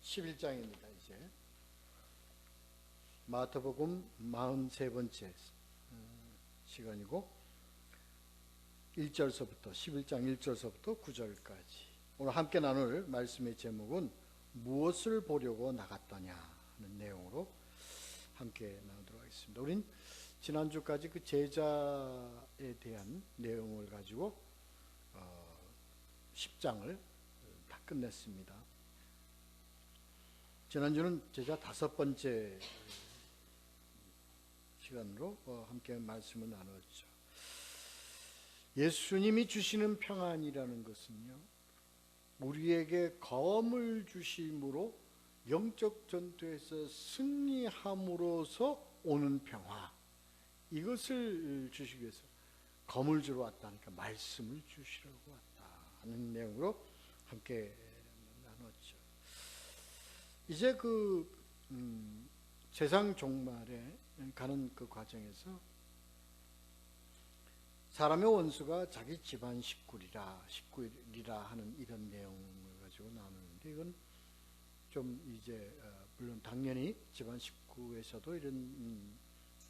11장입니다. 이제 마태복음 43번째 시간이고 1절서부터 11장 1절서부터 9절까지 오늘 함께 나눌 말씀의 제목은 무엇을 보려고 나갔더냐 하는 내용으로 함께 나누도록 하겠습니다. 우린 지난주까지 그 제자에 대한 내용을 가지고 10장을 다 끝냈습니다. 지난주는 제자 5번째 시간으로 함께 말씀을 나눴죠. 예수님이 주시는 평안이라는 것은요, 우리에게 검을 주심으로 영적 전투에서 승리함으로써 오는 평화, 이것을 주시기 위해서 검을 주러 왔다니까 말씀을 주시려고 왔다는 내용으로 함께 나눴죠. 이제 세상 종말에 가는 그 과정에서 사람의 원수가 자기 집안 식구리라 하는 이런 내용을 가지고 나누는데, 이건 좀 이제 물론 당연히 집안 식구에서도 이런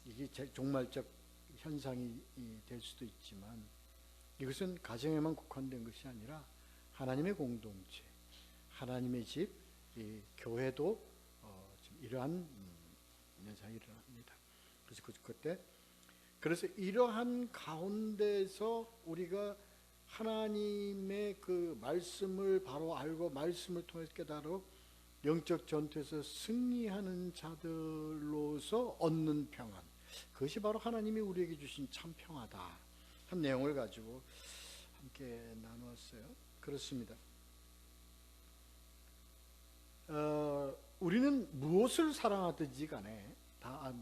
이게 종말적 현상이 될 수도 있지만, 이것은 가정에만 국한된 것이 아니라 하나님의 공동체, 하나님의 집, 이 교회도 지금 이러한 현상이 일어납니다. 그래서 이러한 가운데서 우리가 하나님의 그 말씀을 바로 알고 말씀을 통해서 깨달아 영적 전투에서 승리하는 자들로서 얻는 평안, 그것이 바로 하나님이 우리에게 주신 참 평화다 한 내용을 가지고 함께 나누었어요. 그렇습니다. 우리는 무엇을 사랑하든지 간에 다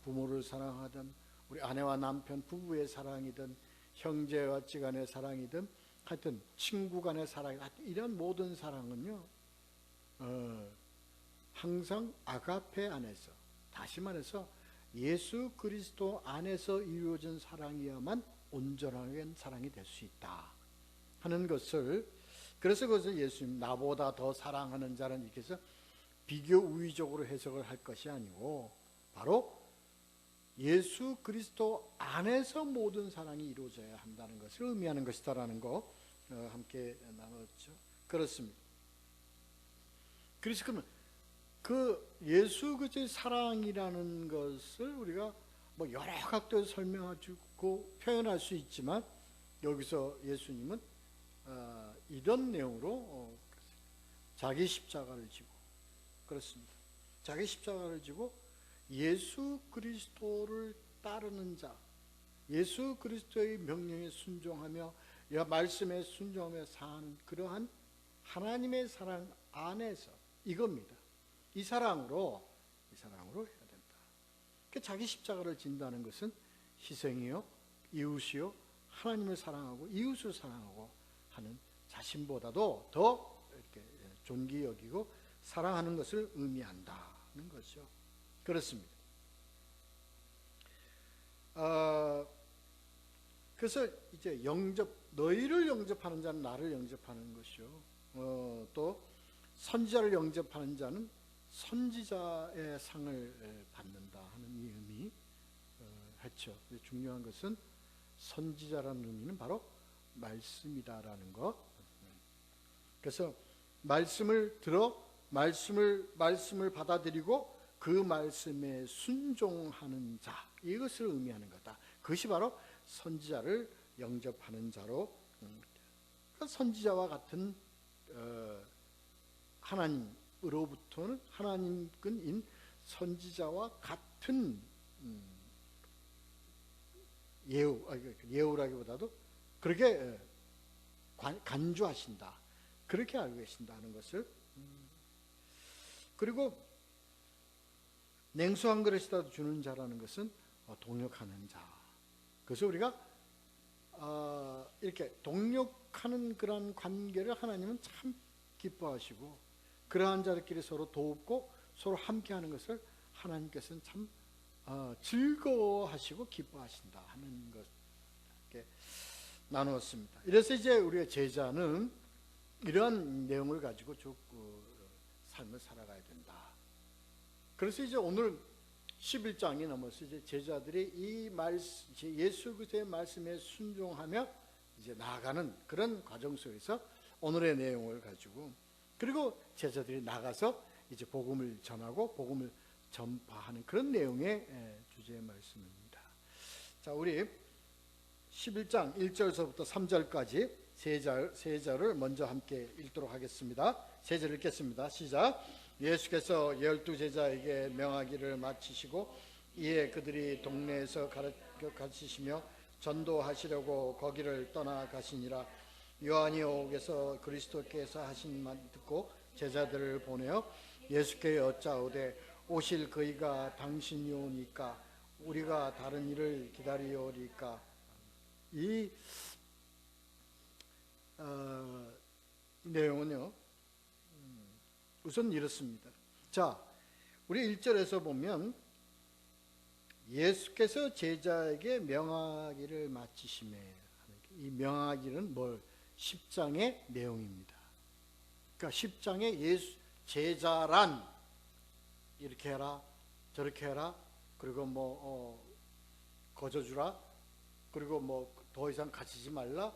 부모를 사랑하든 우리 아내와 남편 부부의 사랑이든 형제와 지간의 사랑이든 하여튼 친구 간의 사랑이든 하여튼 이런 모든 사랑은요, 항상 아가페 안에서, 다시 말해서 예수 그리스도 안에서 이루어진 사랑이야만 온전한 사랑이 될 수 있다 하는 것을, 그래서 그것을 예수님 나보다 더 사랑하는 자는 이렇게 해서 비교 우위적으로 해석을 할 것이 아니고 바로 예수 그리스도 안에서 모든 사랑이 이루어져야 한다는 것을 의미하는 것이다라는 거 함께 나눴죠. 그렇습니다. 그래서 그러면 그 예수 그리스도의 사랑이라는 것을 우리가 뭐 여러 각도에서 설명하고 표현할 수 있지만, 여기서 예수님은 이런 내용으로 자기 십자가를 지고, 그렇습니다. 자기 십자가를 지고 예수 그리스도를 따르는 자, 예수 그리스도의 명령에 순종하며 말씀에 순종하며 사는 그러한 하나님의 사랑 안에서, 이겁니다. 이 사랑으로 해야 된다. 자기 십자가를 진다는 것은 희생이요, 이웃이요, 하나님을 사랑하고 이웃을 사랑하고 하는 자신보다도 더 이렇게 존귀 여기고 사랑하는 것을 의미한다는 것이죠. 그렇습니다. 그래서 이제 너희를 영접하는 자는 나를 영접하는 것이요, 또 선지자를 영접하는 자는 선지자의 상을 받는다 하는 이 의미 했죠. 중요한 것은 선지자라는 의미는 바로 말씀이다라는 것. 그래서 말씀을 들어 말씀을 받아들이고 그 말씀에 순종하는 자, 이것을 의미하는 거다. 그것이 바로 선지자를 영접하는 자로, 선지자와 같은 하나님으로부터는 하나님인 선지자와 같은 예우라기보다도 그렇게 간주하신다, 그렇게 알고 계신다는 것을. 그리고 냉수 한 그릇이라도 주는 자라는 것은 동역하는 자. 그래서 우리가 이렇게 동역하는 그런 관계를 하나님은 참 기뻐하시고, 그러한 자들끼리 서로 돕고 서로 함께하는 것을 하나님께서는 참 즐거워하시고 기뻐하신다 하는 것 이렇게 나누었습니다. 이래서 이제 우리의 제자는 이러한 내용을 가지고 쭉 삶을 살아가야 된다. 그래서 이제 오늘 11장이 넘어서 이제 제자들이 이 말씀, 예수 그리스도의 말씀에 순종하며 이제 나아가는 그런 과정 속에서 오늘의 내용을 가지고, 그리고 제자들이 나가서 이제 복음을 전하고 복음을 전파하는 그런 내용의 주제의 말씀입니다. 자, 우리 11장 1절서부터 3절까지 세 절을 먼저 함께 읽도록 하겠습니다. 세 절 읽겠습니다. 시작. 예수께서 12제자에게 명하기를 마치시고 이에 그들이 동네에서 가르치시며 전도하시려고 거기를 떠나가시니라. 요한이 옥에서 그리스도께서 하신 말 듣고 제자들을 보내어 예수께 여짜오되 오실 그이가 당신이오니까 우리가 다른 일을 기다리오리까. 이 내용은요, 우선 이렇습니다. 자, 우리 1절에서 보면 예수께서 제자에게 명하기를 마치시매, 이 명하기는 뭘? 10장의 내용입니다. 그러니까 10장에 예수 제자란 이렇게 해라 저렇게 해라, 그리고 뭐 거저주라, 그리고 뭐 더 이상 갇히지 말라,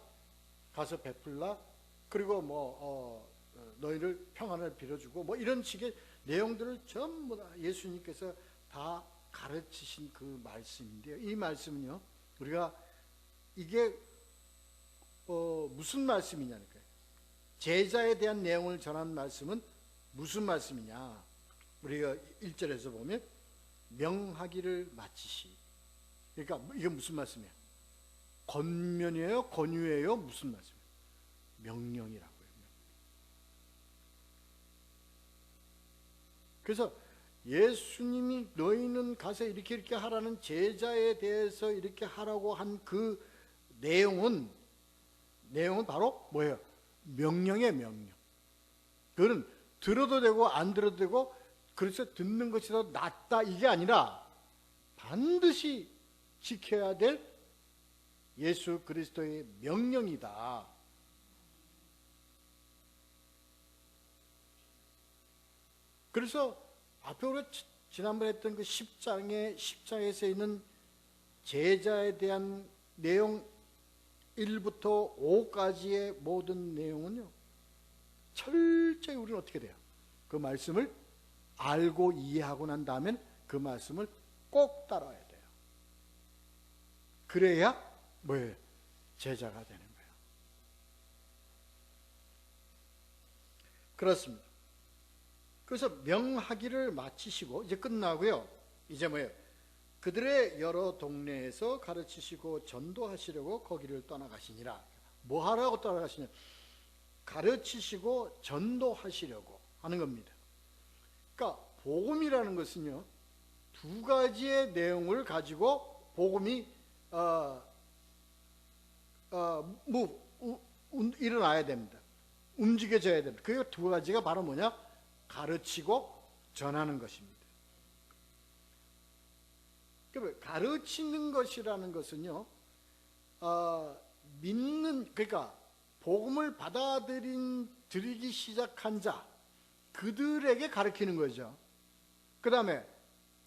가서 베풀라, 그리고 뭐 너희를 평안을 빌어주고 뭐 이런 식의 내용들을 전부 다 예수님께서 다 가르치신 그 말씀인데요. 이 말씀은요, 우리가 이게 무슨 말씀이냐니까요. 제자에 대한 내용을 전한 말씀은 무슨 말씀이냐. 우리가 1절에서 보면 명하기를 마치시. 그러니까 이게 무슨 말씀이에요? 권면이에요? 권유예요? 무슨 말씀이에요? 명령이라고요. 그래서 예수님이 너희는 가서 이렇게 하라는 제자에 대해서 이렇게 하라고 한 그 내용은 바로 뭐예요? 명령의 명령. 그거는 들어도 되고 안 들어도 되고, 그래서 듣는 것이 더 낫다 이게 아니라 반드시 지켜야 될 예수 그리스도의 명령이다. 그래서 앞에 우리가 지난번에 했던 그 10장에서 있는 제자에 대한 내용 1부터 5까지의 모든 내용은요, 철저히 우리는 어떻게 돼요? 그 말씀을 알고 이해하고 난 다음엔 그 말씀을 꼭 따라야 돼요. 그래야 뭐예요? 제자가 되는 거예요. 그렇습니다. 그래서 명하기를 마치시고 이제 끝나고요. 이제 뭐예요? 그들의 여러 동네에서 가르치시고 전도하시려고 거기를 떠나가시니라. 뭐 하라고 떠나가시냐? 가르치시고 전도하시려고 하는 겁니다. 그러니까 복음이라는 것은요, 두 가지의 내용을 가지고 복음이 일어나야 됩니다. 움직여져야 됩니다. 그 두 가지가 바로 뭐냐? 가르치고 전하는 것입니다. 가르치는 것이라는 것은요, 그러니까 복음을 받아들이기 시작한 자, 그들에게 가르치는 거죠. 그 다음에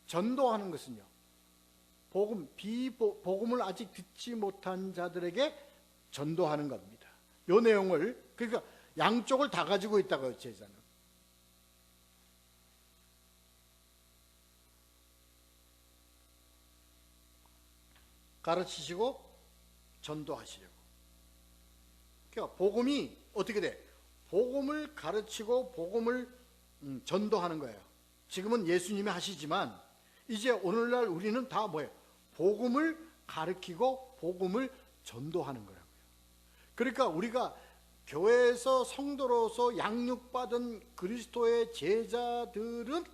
전도하는 것은요, 복음을 아직 듣지 못한 자들에게 전도하는 겁니다. 이 내용을, 그러니까 양쪽을 다 가지고 있다고요, 제자는. 가르치시고 전도하시려고. 그러니까 복음이 어떻게 돼? 복음을 가르치고 복음을 전도하는 거예요. 지금은 예수님이 하시지만 이제 오늘날 우리는 다 뭐예요? 복음을 가르치고 복음을 전도하는 거라고요. 그러니까 우리가 교회에서 성도로서 양육받은 그리스도의 제자들은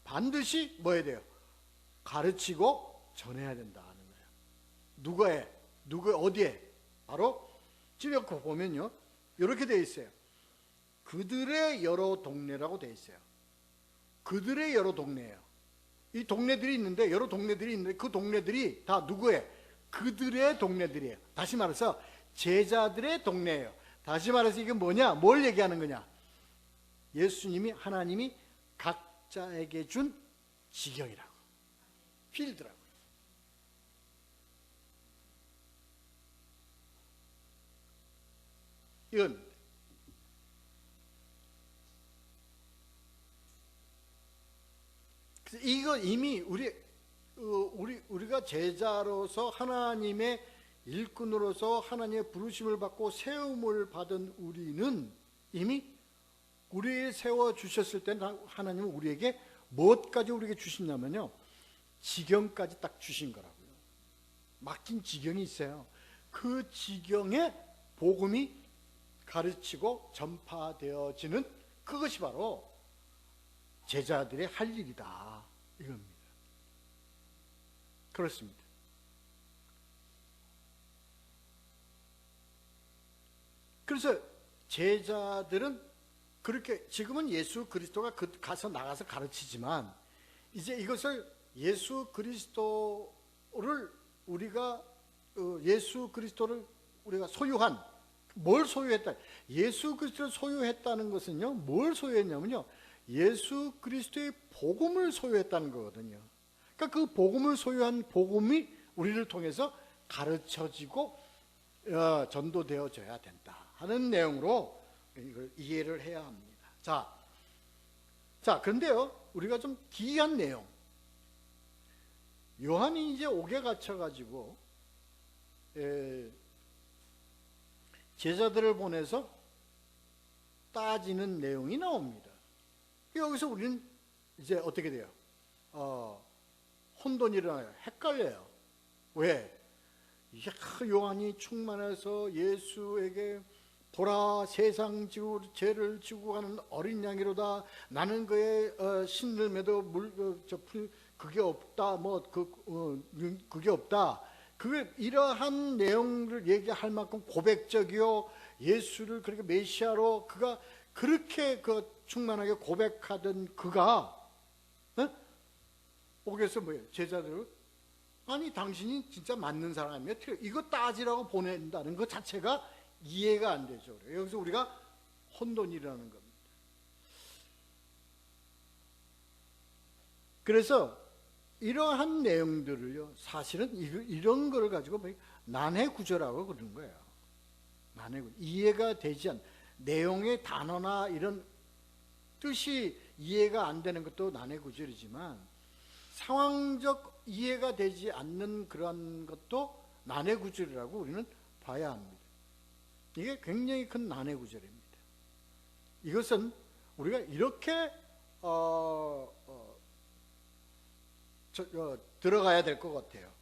반드시 뭐 해야 돼요? 가르치고 전해야 된다. 어디에? 바로 지금 여기 보면요, 이렇게 되어 있어요. 그들의 여러 동네라고 되어 있어요. 그들의 여러 동네예요. 이 동네들이 있는데, 여러 동네들이 있는데 그 동네들이 다 누구예요? 그들의 동네들이에요. 다시 말해서 제자들의 동네예요. 다시 말해서 이게 뭐냐? 뭘 얘기하는 거냐? 예수님이 하나님이 각자에게 준 지경이라고, 필드라고. 이건 이거 이미 우리가 제자로서 하나님의 일꾼으로서 하나님의 부르심을 받고 세움을 받은 우리는 이미 우리를 세워 주셨을 때는 하나님은 우리에게 무엇까지 우리에게 주시냐면요, 지경까지 딱 주신 거라고요. 맡긴 지경이 있어요. 그 지경에 복음이 가르치고 전파되어지는 그것이 바로 제자들의 할 일이다, 이겁니다. 그렇습니다. 그래서 제자들은 그렇게, 지금은 예수 그리스도가 가서 나가서 가르치지만 이제 이것을 예수 그리스도를 우리가 소유한, 뭘 소유했다? 예수 그리스도를 소유했다는 것은요, 뭘 소유했냐면요, 예수 그리스도의 복음을 소유했다는 거거든요. 그러니까 그 복음을 소유한 복음이 우리를 통해서 가르쳐지고 전도되어져야 된다 하는 내용으로 이걸 이해를 해야 합니다. 자, 그런데요, 우리가 좀 기이한 내용. 요한이 이제 옥에 갇혀가지고 제자들을 보내서 따지는 내용이 나옵니다. 여기서 우리는 이제 어떻게 돼요? 혼돈이 일어나요. 헷갈려요. 왜? 요한이 충만해서 예수에게 보라, 세상 죄를 지고 가는 어린 양이로다. 나는 그의 신을 매도 그게 없다. 그게 없다. 그게 이러한 내용을 얘기할 만큼 고백적이요, 예수를 그렇게 메시아로 그가 그렇게 충만하게 고백하던 그가 옥에서 뭐예요? 제자들, 아니 당신이 진짜 맞는 사람이야, 이거 따지라고 보낸다는 것 자체가 이해가 안 되죠. 여기서 우리가 혼돈이 일어나는 겁니다. 그래서 이러한 내용들을요, 사실은 이런 걸 가지고 난해 구조라고 그러는 거예요. 난해 구조. 이해가 되지 않는 내용의 단어나 이런 뜻이 이해가 안 되는 것도 난해 구조이지만, 상황적 이해가 되지 않는 그런 것도 난해 구조라고 우리는 봐야 합니다. 이게 굉장히 큰 난해 구조입니다. 이것은 우리가 이렇게 들어가야 될 것 같아요.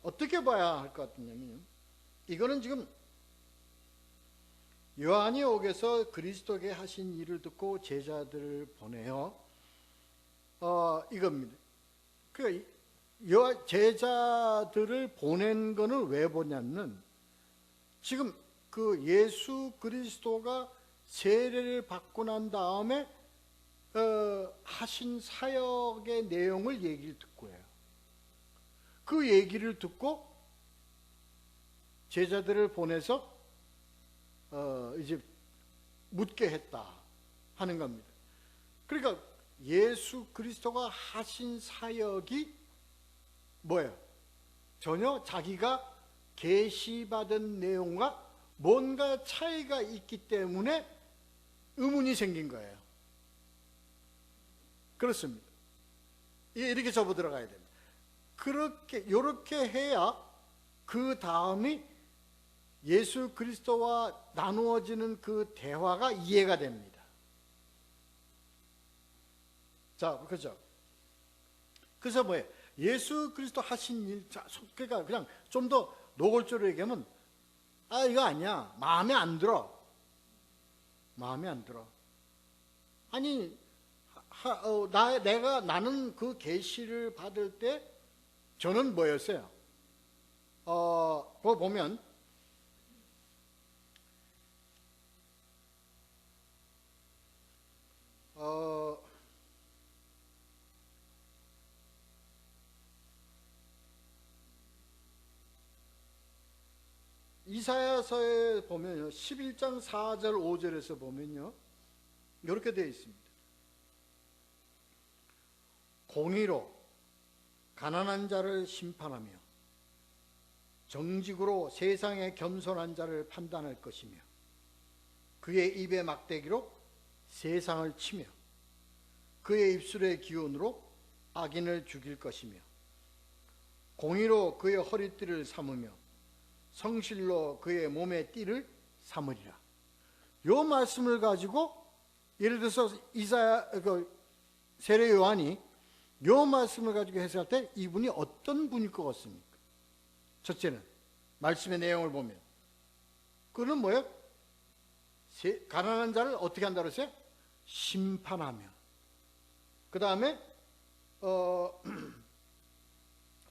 어떻게 봐야 할 것 같냐면, 이거는 지금 요한이 옥에서 그리스도에게 하신 일을 듣고 제자들을 보내요. 이겁니다. 그 제자들을 보낸 거는 왜 보냐면, 지금 그 예수 그리스도가 세례를 받고 난 다음에 하신 사역의 내용을 얘기를 듣고 해요. 그 얘기를 듣고 제자들을 보내서 이제 묻게 했다 하는 겁니다. 그러니까 예수 그리스도가 하신 사역이 뭐예요? 전혀 자기가 계시받은 내용과 뭔가 차이가 있기 때문에 의문이 생긴 거예요. 그렇습니다. 이렇게 접어 들어가야 됩니다. 이렇게 해야 그 다음이 예수 그리스도와 나누어지는 그 대화가 이해가 됩니다. 자, 그렇죠? 그래서 뭐예요? 예수 그리스도 하신 일, 그러니까 그냥 좀 더 노골적으로 얘기하면, 이거 아니야, 마음에 안 들어. 마음에 안 들어. 아니, 나는 그 계시를 받을 때 저는 뭐였어요? 그거 보면 이사야서에 보면요, 11장 4절 5절에서 보면요, 이렇게 되어 있습니다. 공의로 가난한 자를 심판하며 정직으로 세상의 겸손한 자를 판단할 것이며 그의 입의 막대기로 세상을 치며 그의 입술의 기운으로 악인을 죽일 것이며 공의로 그의 허리띠를 삼으며 성실로 그의 몸의 띠를 삼으리라. 요 말씀을 가지고 예를 들어서 세례 요한이 요 말씀을 가지고 해석할 때 이분이 어떤 분일 것 같습니까? 첫째는 말씀의 내용을 보면 그는 뭐예요? 가난한 자를 어떻게 한다고 했어요? 심판하며, 그 다음에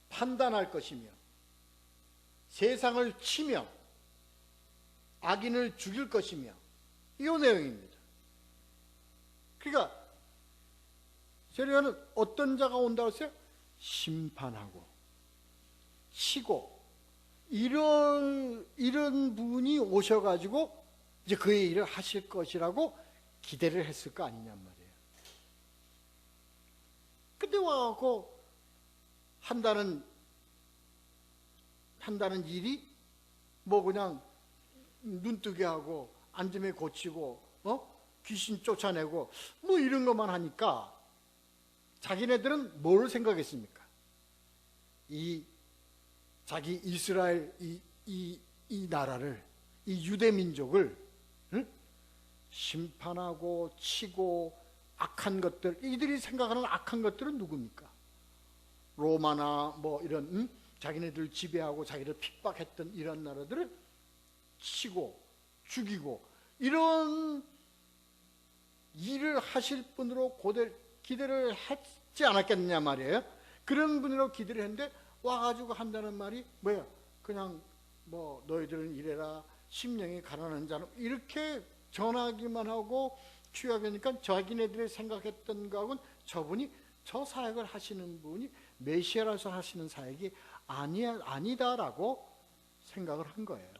판단할 것이며 세상을 치며 악인을 죽일 것이며, 이 내용입니다. 그러니까 세례요한은 어떤 자가 온다고 했어요? 심판하고 치고 이런 분이 오셔가지고 이제 그의 일을 하실 것이라고 기대를 했을 거 아니냔 말이에요. 근데 와갖고 한다는 일이 뭐 그냥 눈뜨게 하고 앉으면 고치고 귀신 쫓아내고 뭐 이런 것만 하니까 자기네들은 뭘 생각했습니까? 이 자기 이스라엘 이 나라를, 이 유대 민족을 심판하고 치고 악한 것들, 이들이 생각하는 악한 것들은 누굽니까? 로마나 뭐 이런 자기네들 지배하고 자기를 핍박했던 이런 나라들을 치고 죽이고 이런 일을 하실 분으로 기대를 했지 않았겠느냐 말이에요. 그런 분으로 기대를 했는데 와가지고 한다는 말이 뭐야? 그냥 뭐 너희들은 이래라, 심령이 가난한 자는, 이렇게 전하기만 하고 취하니까 자기네들이 생각했던 거하고는 저분이, 저 사역을 하시는 분이 메시아라서 하시는 사역이 아니다라고 생각을 한 거예요.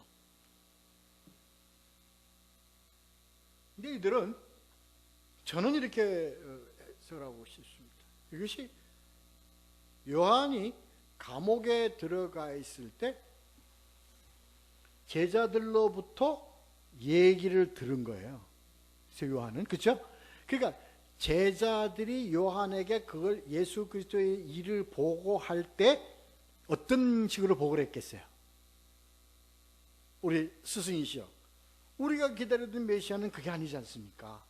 근데 이들은, 저는 이렇게 해석하고 싶습니다. 이것이 요한이 감옥에 들어가 있을 때 제자들로부터 얘기를 들은 거예요. 그래서 요한은, 그렇죠? 그러니까 제자들이 요한에게 그걸 예수 그리스도의 일을 보고할 때 어떤 식으로 보고를 했겠어요? 우리 스승이시여, 우리가 기다리던 메시아는 그게 아니지 않습니까?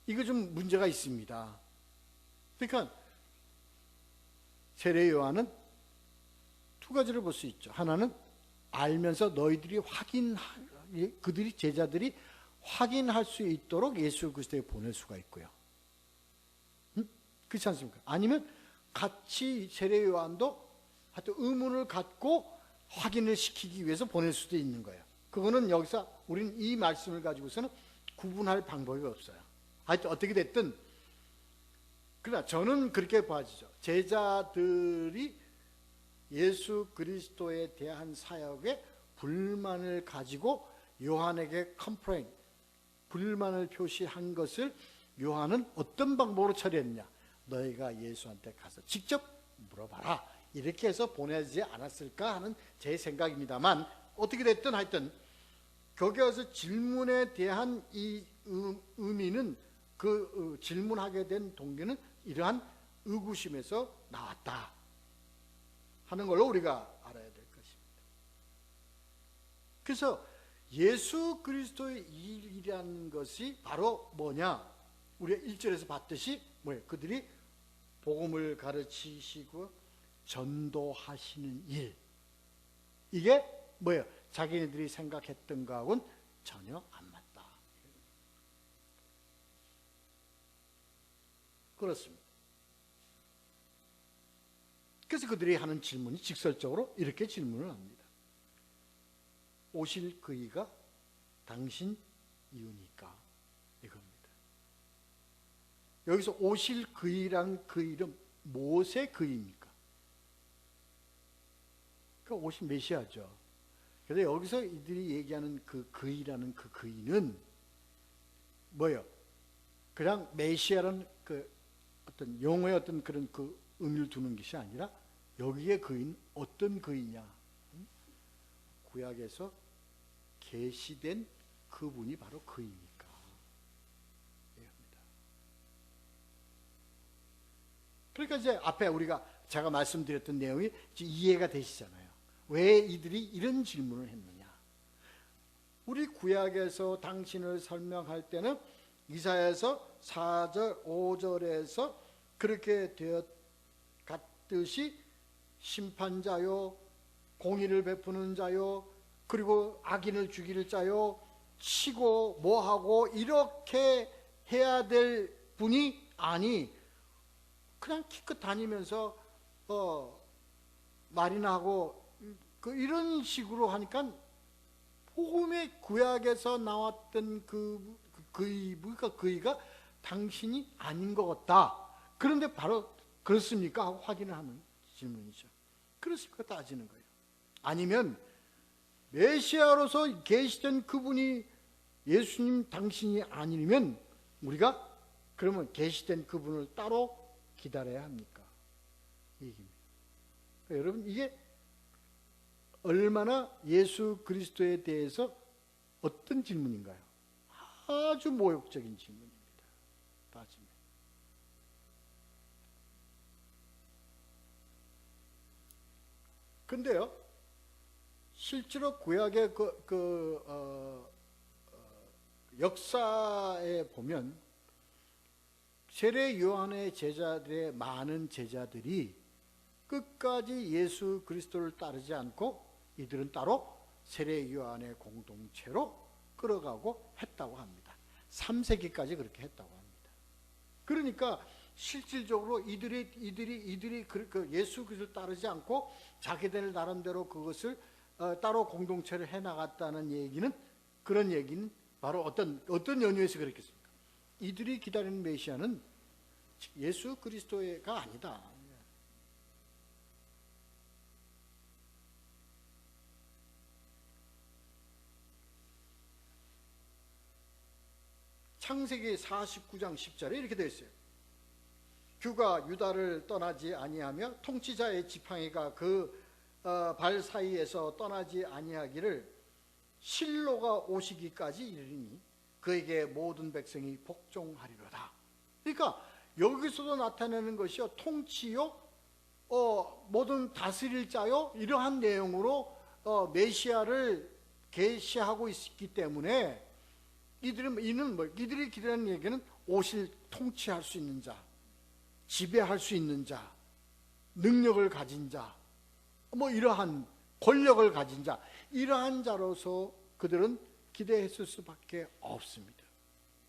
이거 좀 문제가 있습니다. 그러니까 세례 요한은 두 가지를 볼 수 있죠. 하나는 알면서 너희들이 그들이 제자들이 확인할 수 있도록 예수 그리스도에 보낼 수가 있고요. 그렇지 않습니까? 아니면 같이 세례 요한도 하여튼 의문을 갖고 확인을 시키기 위해서 보낼 수도 있는 거예요. 그거는 여기서 우리는 이 말씀을 가지고서는 구분할 방법이 없어요. 하여튼 어떻게 됐든, 그러나 저는 그렇게 봐지죠. 제자들이 예수 그리스도에 대한 사역에 불만을 가지고 요한에게 컴플레인, 불만을 표시한 것을 요한은 어떤 방법으로 처리했냐? 너희가 예수한테 가서 직접 물어봐라, 이렇게 해서 보내지 않았을까 하는 제 생각입니다만, 어떻게 됐든 하여튼 거기 와서 질문에 대한 이 의미는, 그 질문하게 된 동기는 이러한 의구심에서 나왔다 하는 걸로 우리가 알아야 될 것입니다. 그래서 예수 그리스도의 일이라는 것이 바로 뭐냐? 우리가 1절에서 봤듯이 뭐예요? 그들이 복음을 가르치시고 전도하시는 일. 이게 뭐예요? 자기네들이 생각했던 거하고는 전혀 안 맞다. 그렇습니다. 그래서 그들이 하는 질문이 직설적으로 이렇게 질문을 합니다. 오실 그이가 당신 이유니까? 이겁니다. 여기서 오실 그이란 그 이름, 무엇의 그이입니까? 그러니까 오실 메시아죠. 그래서 여기서 이들이 얘기하는 그 그이라는 그 그이는 뭐예요? 그냥 메시아라는 그 어떤 용어의 어떤 그런 그 의미를 두는 것이 아니라 여기에 그인 어떤 그이냐? 구약에서 계시된 그분이 바로 그이니까. 그러니까 이제 앞에 제가 말씀드렸던 내용이 이해가 되시잖아요. 왜 이들이 이런 질문을 했느냐? 우리 구약에서 당신을 설명할 때는 이사야서 4절 5절에서 그렇게 되었듯이 심판자요, 공의를 베푸는 자요, 그리고 악인을 죽일 자요, 치고 뭐하고 이렇게 해야 될 분이 아니 그냥 기껏 다니면서 말이나 하고 이런 식으로 하니까 복음의 구약에서 나왔던 그이가 당신이 아닌 것 같다. 그런데 바로 그렇습니까? 하고 확인을 하는 질문이죠. 그렇습니까? 따지는 거예요. 아니면 메시아로서 계시된 그분이 예수님 당신이 아니면 우리가 그러면 계시된 그분을 따로 기다려야 합니까? 얘기입니다. 그러니까 여러분 이게 얼마나 예수 그리스도에 대해서 어떤 질문인가요? 아주 모욕적인 질문입니다. 따지면. 근데요, 실제로 구약의 역사에 보면 세례 요한의 제자들의 많은 제자들이 끝까지 예수 그리스도를 따르지 않고 이들은 따로 세례 요한의 공동체로 끌어가고 했다고 합니다. 3세기까지 그렇게 했다고 합니다. 그러니까 실질적으로 이들이 예수 그리스도를 따르지 않고 자기들 나름대로 그것을 따로 공동체를 해나갔다는 얘기는, 그런 얘기는 바로 어떤 연유에서 그랬겠습니까? 이들이 기다리는 메시아는 예수 그리스도가 아니다. 창세기 49장 10절에 이렇게 되어 있어요. 규가 유다를 떠나지 아니하며 통치자의 지팡이가 그 발 사이에서 떠나지 아니하기를 실로가 오시기까지 이르리니 그에게 모든 백성이 복종하리로다. 그러니까 여기서도 나타내는 것이요, 통치요, 모든 다스릴 자요, 이러한 내용으로 메시아를 계시하고 있기 때문에 이들이 기다리는 얘기는 오실 통치할 수 있는 자, 지배할 수 있는 자, 능력을 가진 자, 이러한 권력을 가진 자, 이러한 자로서 그들은 기대했을 수밖에 없습니다.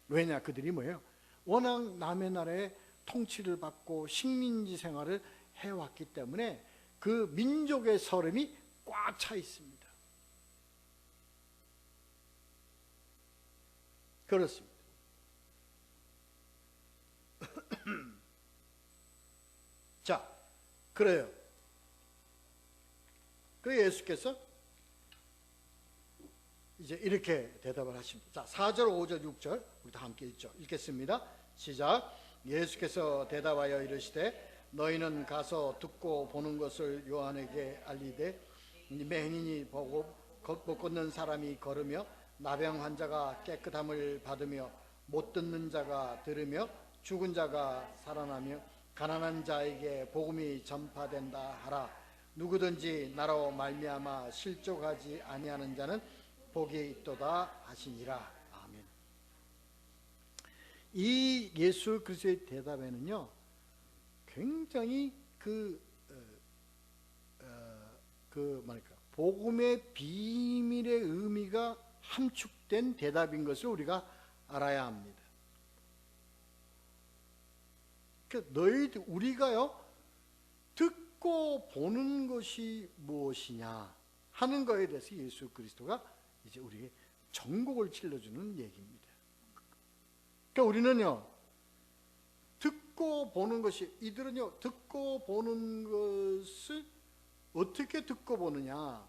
왜냐? 그들이 뭐예요? 워낙 남의 나라의 통치를 받고 식민지 생활을 해왔기 때문에 그 민족의 서름이 꽉 차 있습니다. 그렇습니다. 자, 그래요. 그 예수께서 이제 이렇게 대답을 하십니다. 자, 4절, 5절, 6절 우리 다 함께 읽겠습니다. 시작. 예수께서 대답하여 이르시되 너희는 가서 듣고 보는 것을 요한에게 알리되 맹인이 보고 못 걷는 사람이 걸으며 나병 환자가 깨끗함을 받으며 못 듣는 자가 들으며 죽은 자가 살아나며 가난한 자에게 복음이 전파된다 하라. 누구든지 나로 말미암아 실족하지 아니하는 자는 복이 있도다 하시니라. 아멘. 이 예수 그리스도의 대답에는요, 굉장히 복음의 비밀의 의미가 함축된 대답인 것을 우리가 알아야 합니다. 우리가요, 듣고 보는 것이 무엇이냐 하는 것에 대해서 예수 그리스도가 이제 우리에게 전곡을 찔러주는 얘기입니다. 그러니까 우리는요, 듣고 보는 것이, 이들은요, 듣고 보는 것을 어떻게 듣고 보느냐.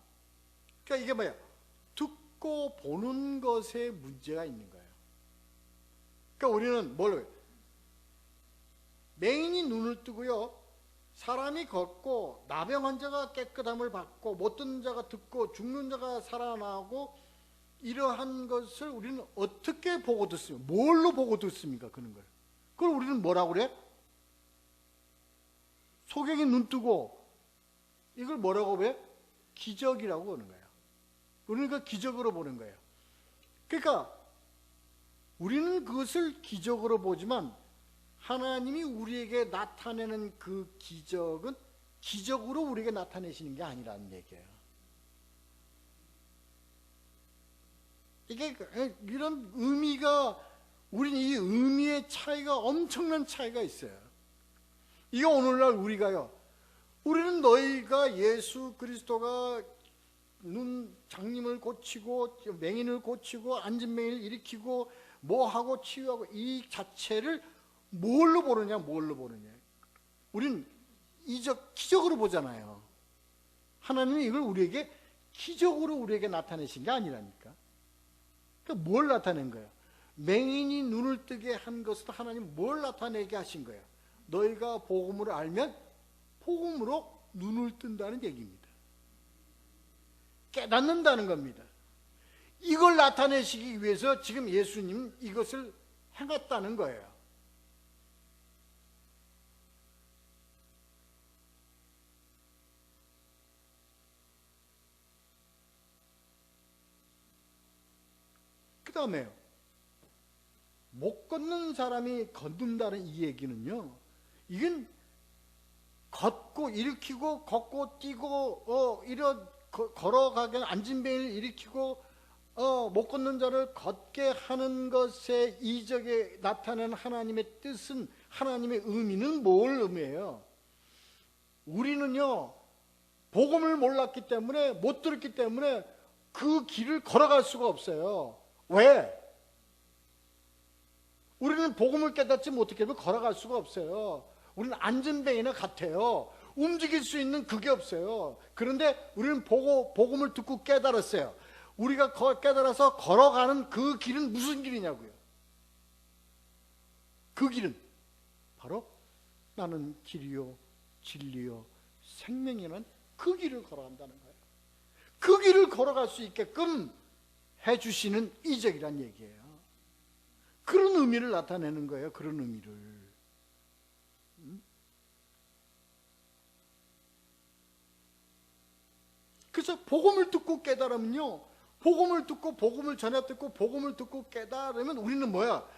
그러니까 이게 뭐야? 듣고 보는 것에 문제가 있는 거예요. 그러니까 우리는 뭘, 맹인이 눈을 뜨고요, 사람이 걷고 나병 환자가 깨끗함을 받고 못 듣는 자가 듣고 죽는 자가 살아나고, 이러한 것을 우리는 어떻게 보고 듣습니까? 뭘로 보고 듣습니까? 그런 걸. 그걸 우리는 뭐라고 그래? 소경이 눈 뜨고, 이걸 뭐라고 해? 기적이라고 보는 거예요. 우리는 그 기적으로 보는 거예요. 그러니까 우리는 그것을 기적으로 보지만 하나님이 우리에게 나타내는 그 기적은 기적으로 우리에게 나타내시는 게 아니라는 얘기예요. 이게 이런 의미가, 우리는 이 의미의 차이가, 엄청난 차이가 있어요. 이거 오늘날 우리가요, 우리는 너희가 예수 그리스도가 눈 장님을 고치고 맹인을 고치고 앉은 맹인을 일으키고 뭐하고 치유하고, 이 자체를 뭘로 보느냐, 뭘로 보느냐. 우리는 기적으로 보잖아요. 하나님이 이걸 우리에게 기적으로 우리에게 나타내신 게 아니라니까. 그러니까 뭘 나타낸 거예요? 맹인이 눈을 뜨게 한 것은 하나님 뭘 나타내게 하신 거예요? 너희가 복음을 알면 복음으로 눈을 뜬다는 얘기입니다. 깨닫는다는 겁니다. 이걸 나타내시기 위해서 지금 예수님 이것을 행했다는 거예요. 그 다음에요, 못 걷는 사람이 걷는다는 이 얘기는요, 이건 걷고 일으키고 걷고 뛰고 걸어가게 앉은 뱀을 일으키고 못 걷는 자를 걷게 하는 것에 이적에 나타나는 하나님의 뜻은, 하나님의 의미는 뭘 의미해요? 우리는요, 복음을 몰랐기 때문에, 못 들었기 때문에 그 길을 걸어갈 수가 없어요. 왜? 우리는 복음을 깨닫지 못했기 때문에 걸어갈 수가 없어요. 우리는 앉은 뱀이나 같아요. 움직일 수 있는 그게 없어요. 그런데 우리는 복음을 듣고 깨달았어요. 우리가 깨달아서 걸어가는 그 길은 무슨 길이냐고요? 그 길은 바로 나는 길이요 진리요 생명이라는 그 길을 걸어간다는 거예요. 그 길을 걸어갈 수 있게끔 해주시는 이적이란 얘기예요. 그런 의미를 나타내는 거예요. 그런 의미를. 그래서 복음을 듣고 깨달으면요, 복음을 듣고 복음을 전해 듣고 복음을 듣고 깨달으면 우리는 뭐야?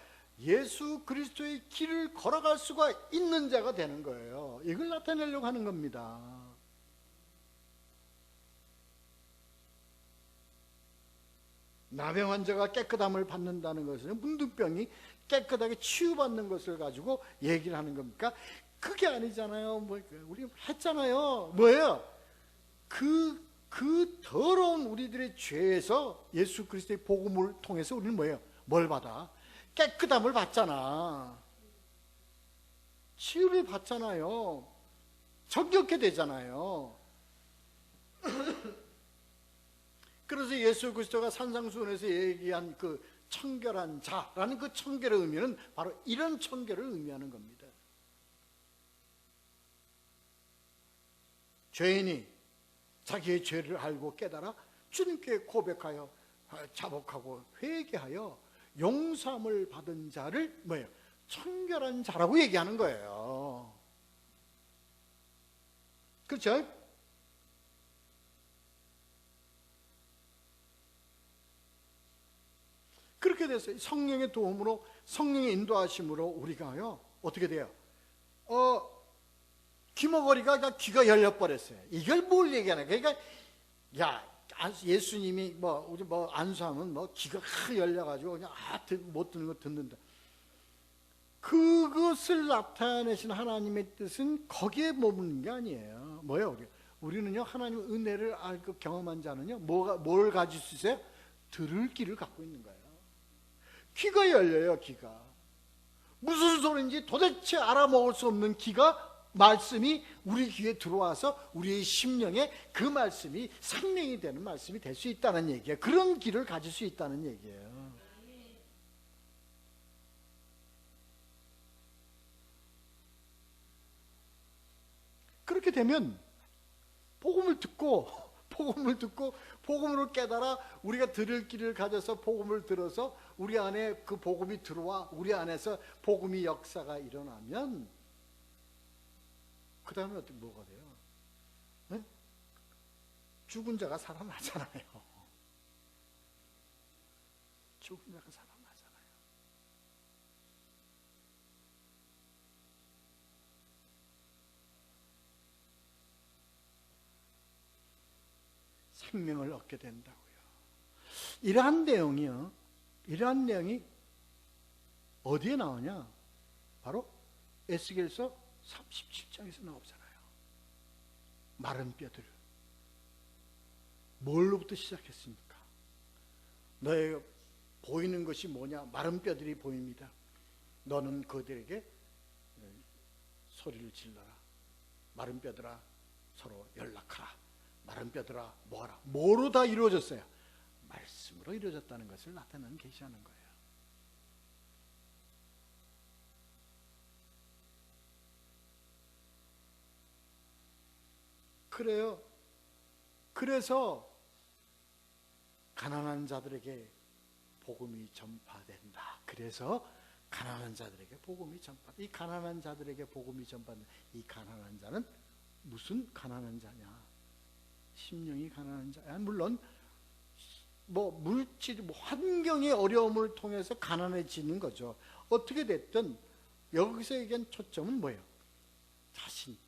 예수 그리스도의 길을 걸어갈 수가 있는 자가 되는 거예요. 이걸 나타내려고 하는 겁니다. 나병 환자가 깨끗함을 받는다는 것은 문둥병이 깨끗하게 치유받는 것을 가지고 얘기를 하는 겁니까? 그게 아니잖아요. 우리 했잖아요. 뭐예요? 그 더러운 우리들의 죄에서 예수 그리스도의 복음을 통해서 우리는 뭐예요? 뭘 받아? 깨끗함을 받잖아. 치유를 받잖아요. 정결케 되잖아요. 그래서 예수 그리스도가 산상수훈에서 얘기한 그 청결한 자라는 그 청결의 의미는 바로 이런 청결을 의미하는 겁니다. 죄인이 자기의 죄를 알고 깨달아 주님께 고백하여 자복하고 회개하여 용서함을 받은 자를 뭐예요? 청결한 자라고 얘기하는 거예요. 그렇죠? 그렇게 됐어요. 성령의 도움으로, 성령의 인도하심으로 우리가요 어떻게 돼요? 귀머거리가 그냥 귀가 열려버렸어요. 이걸 뭘 얘기하나? 그러니까 예수님이 우리 안수하면 귀가 열려가지고 그냥 못 듣는 거 듣는다. 그것을 나타내신 하나님의 뜻은 거기에 머무는 게 아니에요. 뭐예요? 우리는요 하나님의 은혜를 알고 경험한 자는요 뭘 가질 수 있어요? 들을 귀를 갖고 있는 거예요. 귀가 열려요. 귀가 무슨 소리인지 도대체 알아먹을 수 없는 귀가, 말씀이 우리 귀에 들어와서 우리의 심령에 그 말씀이 생명이 되는 말씀이 될 수 있다는 얘기예요. 그런 귀를 가질 수 있다는 얘기예요. 그렇게 되면 복음을 듣고 복음으로 깨달아 우리가 들을 길을 가져서 복음을 들어서 우리 안에 그 복음이 들어와 우리 안에서 복음이 역사가 일어나면 그 다음에 어떻게 뭐가 돼요? 네? 죽은 자가 살아나잖아요. 죽은 자가 살아나잖아요. 생명을 얻게 된다고요. 이러한 내용이 어디에 나오냐? 바로 에스겔서 37장에서 나오잖아요. 마른 뼈들. 뭘로부터 시작했습니까? 너의 보이는 것이 뭐냐? 마른 뼈들이 보입니다. 너는 그들에게 소리를 질러라. 마른 뼈들아 서로 연락하라. 마른 뼈들아 뭐하라. 뭐로 다 이루어졌어요? 말씀으로 이루어졌다는 것을 나타내는 계시하는 거예요. 그래요. 그래서 가난한 자들에게 복음이 전파된다. 그래서 가난한 자들에게 복음이 전파된다. 이 가난한 자들에게 복음이 전파된다. 이 가난한 자는 무슨 가난한 자냐? 심령이 가난한 자야. 물론 뭐 물질, 환경의 어려움을 통해서 가난해지는 거죠. 어떻게 됐든 여기서 얘기한 초점은 뭐예요? 자신,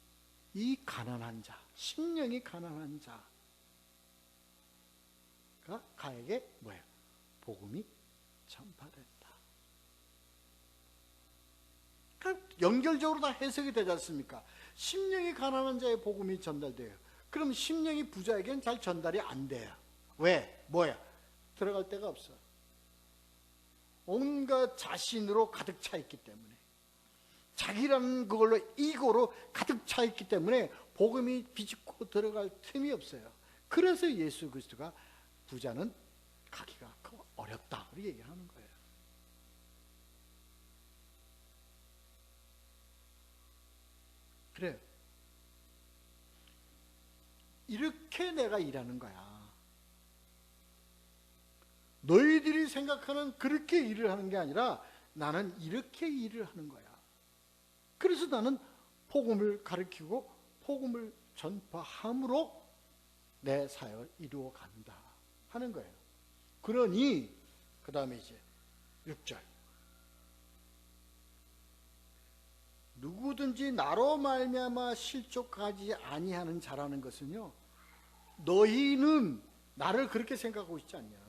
이 가난한 자, 심령이 가난한 자가 가에게 뭐예요? 복음이 전파됐다. 그러니까 연결적으로 다 해석이 되지 않습니까? 심령이 가난한 자의 복음이 전달돼요. 그럼 심령이 부자에게는 잘 전달이 안 돼요. 왜? 뭐야? 들어갈 데가 없어. 온갖 자신으로 가득 차 있기 때문에, 자기라는 그걸로 이고로 가득 차 있기 때문에 복음이 비집고 들어갈 틈이 없어요. 그래서 예수 그리스도가 부자는 가기가 어렵다 그렇게 얘기를 하는 거예요. 그래요. 이렇게 내가 일하는 거야. 너희들이 생각하는 그렇게 일을 하는 게 아니라 나는 이렇게 일을 하는 거야. 그래서 나는 복음을 가르치고 복음을 전파함으로 내 사역을 이루어 간다 하는 거예요. 그러니 그 다음에 이제 6절, 누구든지 나로 말미암아 실족하지 아니하는 자라는 것은요, 너희는 나를 그렇게 생각하고 있지 않냐.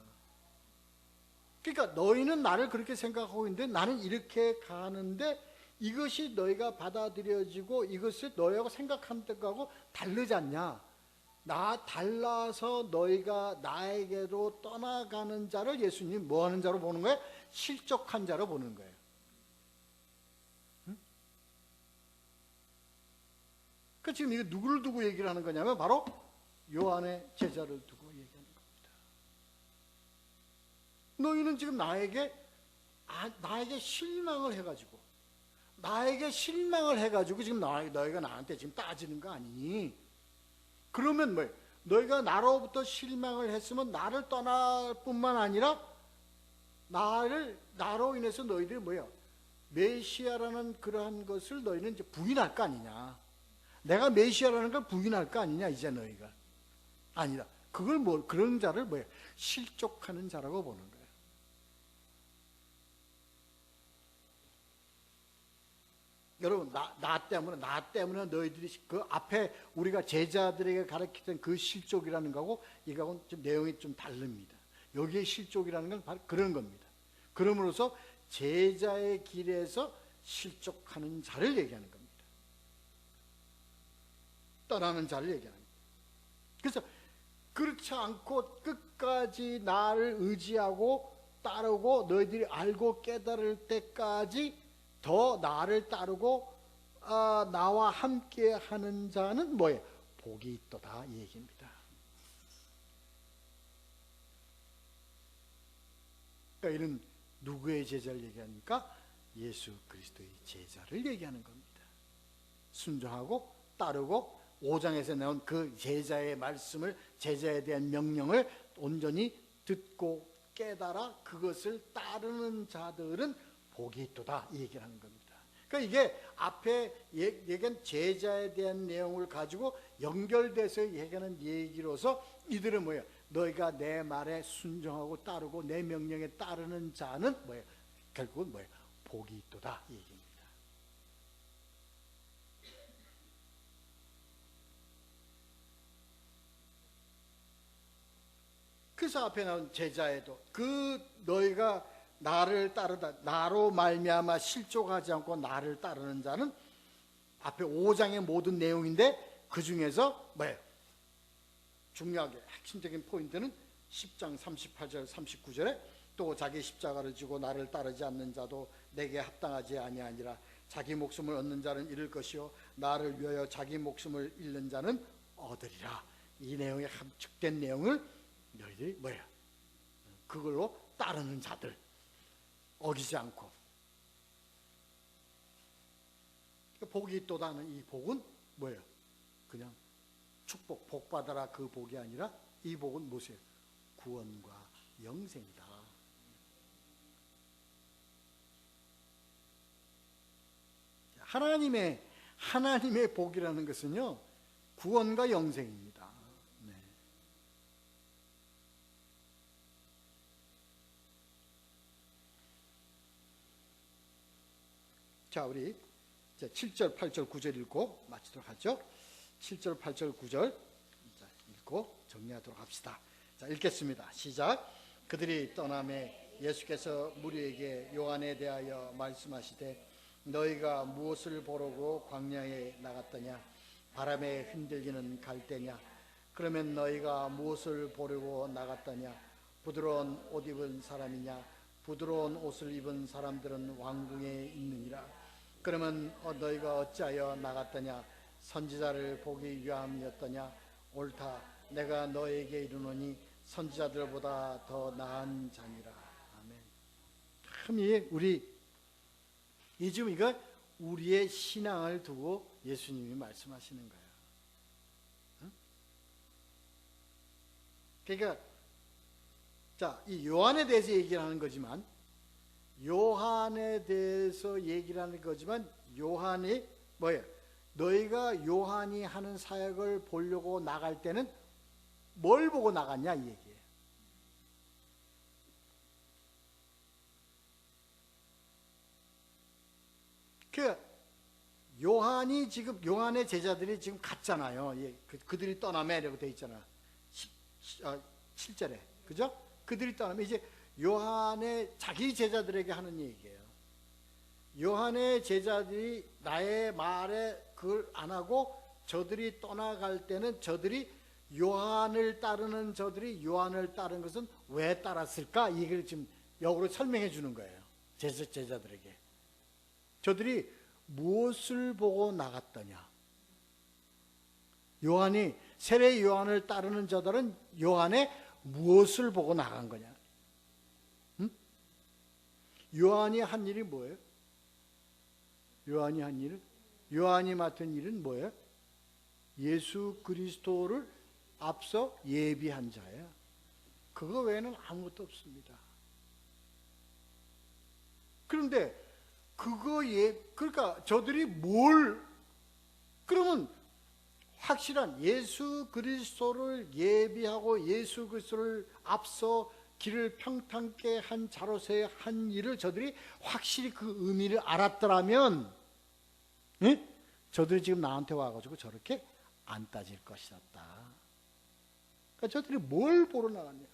그러니까 너희는 나를 그렇게 생각하고 있는데 나는 이렇게 가는데 이것이 너희가 받아들여지고 이것을 너희하고 생각하는 것하고 다르지 않냐. 나 달라서 너희가 나에게로 떠나가는 자를 예수님 뭐 하는 자로 보는 거예요? 실족한 자로 보는 거예요. 응? 그 지금 이거 누구를 두고 얘기를 하는 거냐면 바로 요한의 제자를 두고 얘기하는 겁니다. 너희는 지금 나에게 실망을 해가지고 지금 너희가 나한테 지금 따지는 거 아니니? 그러면 뭐예요? 너희가 나로부터 실망을 했으면 나를 떠날 뿐만 아니라 나로 인해서 너희들이 뭐예요? 메시아라는 그러한 것을 너희는 이제 부인할 거 아니냐? 내가 메시아라는 걸 부인할 거 아니냐? 이제 너희가 아니다. 그런 자를 뭐예요? 실족하는 자라고 보는 거예요. 여러분, 나 때문에 너희들이 그 앞에 우리가 제자들에게 가르치던 그 실족이라는 거하고 이거하고는 좀 내용이 좀 다릅니다. 여기에 실족이라는 건 바로 그런 겁니다. 그러므로서 제자의 길에서 실족하는 자를 얘기하는 겁니다. 떠나는 자를 얘기하는 겁니다. 그래서 그렇지 않고 끝까지 나를 의지하고 따르고 너희들이 알고 깨달을 때까지 더 나를 따르고 나와 함께 하는 자는 뭐예요? 복이 있도다 이 얘기입니다. 그러니까 이는 누구의 제자를 얘기합니까? 예수 그리스도의 제자를 얘기하는 겁니다. 순종하고 따르고 5장에서 나온 그 제자의 말씀을, 제자에 대한 명령을 온전히 듣고 깨달아 그것을 따르는 자들은 복이 있도다, 이 얘기를 하는 겁니다. 그러니까 이게 앞에 얘기한 제자에 대한 내용을 가지고 연결돼서 얘기하는 얘기로서 이들은 뭐예요? 너희가 내 말에 순종하고 따르고 내 명령에 따르는 자는 뭐예요? 결국은 뭐예요? 복이 있도다, 이 얘기입니다. 그래서 앞에 나온 제자에도 그 너희가 나를 따르다, 나로 말미암아 실족하지 않고 나를 따르는 자는, 앞에 5장의 모든 내용인데 그 중에서 뭐예요? 중요하게 핵심적인 포인트는 10장 38절 39절에 또 자기 십자가를 지고 나를 따르지 않는 자도 내게 합당하지 아니하니라. 자기 목숨을 얻는 자는 잃을 것이요 나를 위하여 자기 목숨을 잃는 자는 얻으리라. 이 내용의 함축된 내용을 너희들이 뭐예요? 그걸로 따르는 자들, 어기지 않고. 복이 있도다는 이 복은 뭐예요? 그냥 축복, 복 받아라 그 복이 아니라 이 복은 무엇이에요? 구원과 영생이다. 하나님의 복이라는 것은요, 구원과 영생입니다. 네. 자, 우리 이제 7절, 8절, 9절 읽고 마치도록 하죠. 7절, 8절, 9절 읽고 정리하도록 합시다. 자, 읽겠습니다. 시작. 그들이 떠나매 예수께서 무리에게 요한에 대하여 말씀하시되 너희가 무엇을 보려고 광야에 나갔더냐? 바람에 흔들리는 갈대냐? 그러면 너희가 무엇을 보려고 나갔더냐? 부드러운 옷 입은 사람이냐? 부드러운 옷을 입은 사람들은 왕궁에 있느니라. 그러면 너희가 어찌하여 나갔더냐? 선지자를 보기 위함이었더냐? 옳다. 내가 너에게 이르노니 선지자들보다 더 나은 자니라. 아멘. 참, 지금 이거 우리의 신앙을 두고 예수님이 말씀하시는 거예요. 응? 그러니까 자, 이 요한에 대해서 얘기를 하는 거지만, 요한에 대해서 얘기를 하는 거지만, 요한이 뭐예요? 너희가 요한이 하는 사역을 보려고 나갈 때는 뭘 보고 나갔냐, 이 얘기예요. 요한이 지금, 요한의 제자들이 지금 갔잖아요. 그들이 떠나매라고 되어 있잖아. 7절에. 그죠? 그들이 떠나면 이제 요한의 자기 제자들에게 하는 얘기예요. 요한의 제자들이 나의 말에 그걸 안 하고 저들이 떠나갈 때는 저들이 요한을 따르는 저들이 요한을 따른 것은 왜 따랐을까? 이걸 지금 역으로 설명해 주는 거예요. 제자들에게. 저들이 무엇을 보고 나갔더냐? 요한이, 세례 요한을 따르는 저들은 요한의 무엇을 보고 나간 거냐? 응? 요한이 한 일이 뭐예요? 요한이 맡은 일은 뭐예요? 예수 그리스도를 앞서 예비한 자예요. 그거 외에는 아무것도 없습니다. 그런데 그러니까 저들이 그러면 확실한 예수 그리스도를 예비하고 예수 그리스도를 앞서 길을 평탄케 한 자로서의 한 일을 저들이 확실히 그 의미를 알았더라면, 예? 저들이 지금 나한테 와가지고 저렇게 안 따질 것이었다. 그러니까 저들이 뭘 보러 나갔냐?